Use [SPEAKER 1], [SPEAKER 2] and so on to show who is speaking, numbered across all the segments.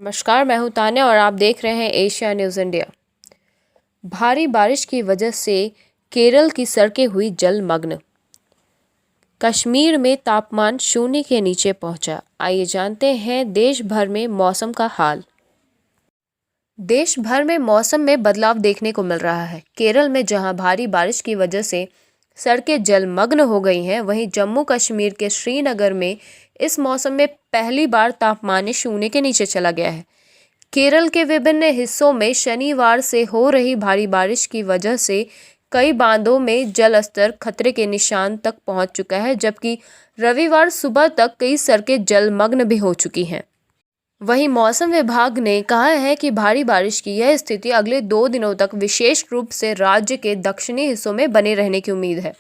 [SPEAKER 1] नमस्कार, मैं हूं तान्या और आप देख रहे हैं एशिया न्यूज़ इंडिया। भारी बारिश की वजह से केरल की सड़कें हुई जलमग्न। कश्मीर में तापमान शून्य के नीचे पहुंचा। आइए जानते हैं देश भर में मौसम का हाल। देश भर में मौसम में बदलाव देखने को मिल रहा है। केरल में जहां भारी बारिश की वजह से सड़कें जलमग्न हो गई हैं, वहीं जम्मू कश्मीर के श्रीनगर में इस मौसम में पहली बार तापमान शून्य के नीचे चला गया है। केरल के विभिन्न हिस्सों में शनिवार से हो रही भारी बारिश की वजह से कई बांधों में जल स्तर खतरे के निशान तक पहुंच चुका है, जबकि रविवार सुबह तक कई सड़कें जलमग्न भी हो चुकी हैं। वहीं मौसम विभाग ने कहा है कि भारी बारिश की यह स्थिति अगले 2 दिनों तक विशेष रूप से राज्य के दक्षिणी हिस्सों में बने रहने की उम्मीद है।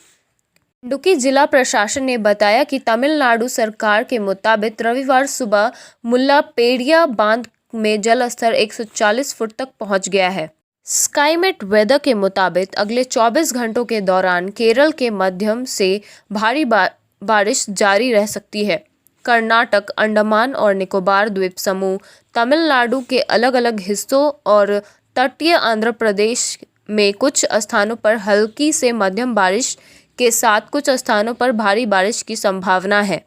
[SPEAKER 1] इडुक्की जिला प्रशासन ने बताया कि तमिलनाडु सरकार के मुताबिक रविवार सुबह मुल्लापेड़िया बांध में जल स्तर 140 फुट तक पहुंच गया है। स्काईमेट वेदर के मुताबिक अगले 24 घंटों के दौरान केरल के मध्यम से भारी बारिश जारी रह सकती है। कर्नाटक, अंडमान और निकोबार द्वीप समूह, तमिलनाडु के अलग अलग हिस्सों और तटीय आंध्र प्रदेश में कुछ स्थानों पर हल्की से मध्यम बारिश के साथ कुछ स्थानों पर भारी बारिश की संभावना है।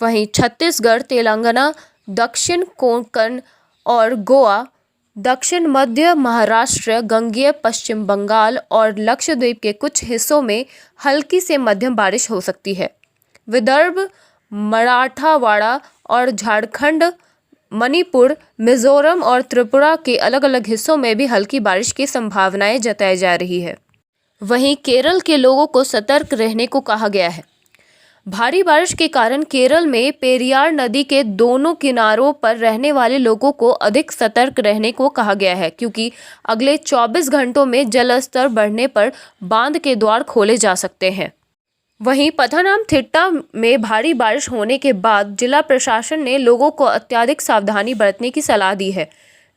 [SPEAKER 1] वहीं छत्तीसगढ़, तेलंगाना, दक्षिण कोंकण और गोवा, दक्षिण मध्य महाराष्ट्र, गंगेय पश्चिम बंगाल और लक्षद्वीप के कुछ हिस्सों में हल्की से मध्यम बारिश हो सकती है। विदर्भ, मराठवाड़ा और झारखंड, मणिपुर, मिजोरम और त्रिपुरा के अलग अलग हिस्सों में भी हल्की बारिश की संभावनाएं जताई जा रही है। वहीं केरल के लोगों को सतर्क रहने को कहा गया है। भारी बारिश के कारण केरल में पेरियार नदी के दोनों किनारों पर रहने वाले लोगों को अधिक सतर्क रहने को कहा गया है, क्योंकि अगले 24 घंटों में जलस्तर बढ़ने पर बांध के द्वार खोले जा सकते हैं। वहीं पथानमथिट्टा में भारी बारिश होने के बाद जिला प्रशासन ने लोगों को अत्यधिक सावधानी बरतने की सलाह दी है।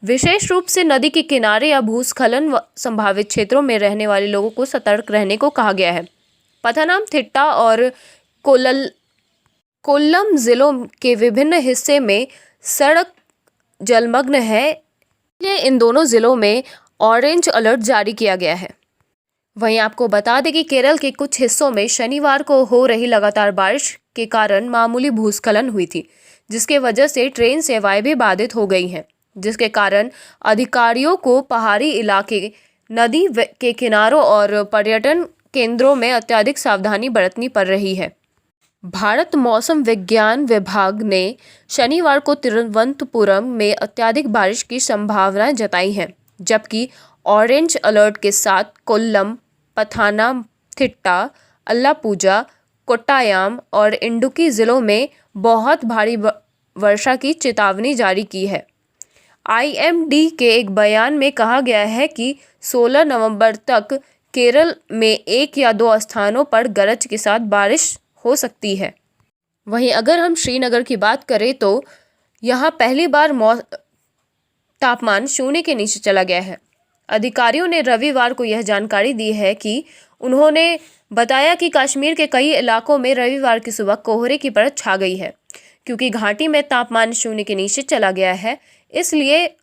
[SPEAKER 1] विशेष रूप से नदी के किनारे या भूस्खलन संभावित क्षेत्रों में रहने वाले लोगों को सतर्क रहने को कहा गया है। पथानमथिट्टा और कोल्लम जिलों के विभिन्न हिस्से में सड़क जलमग्न है, इसलिए इन दोनों जिलों में ऑरेंज अलर्ट जारी किया गया है। वहीं आपको बता दें कि केरल के कुछ हिस्सों में शनिवार को हो रही लगातार बारिश के कारण मामूली भूस्खलन हुई थी, जिसके वजह से ट्रेन सेवाएं भी बाधित हो गई हैं, जिसके कारण अधिकारियों को पहाड़ी इलाके, नदी के किनारों और पर्यटन केंद्रों में अत्यधिक सावधानी बरतनी पड़ रही है। भारत मौसम विज्ञान विभाग ने शनिवार को तिरुवनंतपुरम में अत्यधिक बारिश की संभावना जताई है, जबकि ऑरेंज अलर्ट के साथ कोल्लम, पथानमथिट्टा, अलाप्पुझा, कोट्टायम और इडुक्की जिलों में बहुत भारी वर्षा की चेतावनी जारी की है। IMD के एक बयान में कहा गया है कि 16 नवंबर तक केरल में 1 या 2 स्थानों पर गरज के साथ बारिश हो सकती है। वहीं अगर हम श्रीनगर की बात करें तो यहाँ पहली बार तापमान शून्य के नीचे चला गया है। अधिकारियों ने रविवार को यह जानकारी दी है कि उन्होंने बताया कि कश्मीर के कई इलाकों में रविवार की सुबह कोहरे की परत छा गई है, क्योंकि घाटी में तापमान शून्य के नीचे चला गया है। इसलिए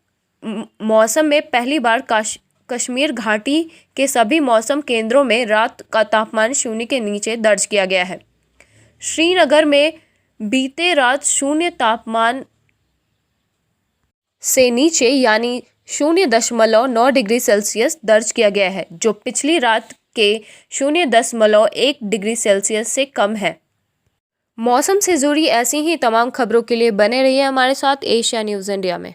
[SPEAKER 1] मौसम में पहली बार कश्मीर घाटी के सभी मौसम केंद्रों में रात का तापमान शून्य के नीचे दर्ज किया गया है। श्रीनगर में बीते रात शून्य तापमान से नीचे यानी 0.9 डिग्री सेल्सियस दर्ज किया गया है, जो पिछली रात के 0.1 डिग्री सेल्सियस से कम है। मौसम से जुड़ी ऐसी ही तमाम खबरों के लिए बने रहिए हमारे साथ एशिया न्यूज़ इंडिया में।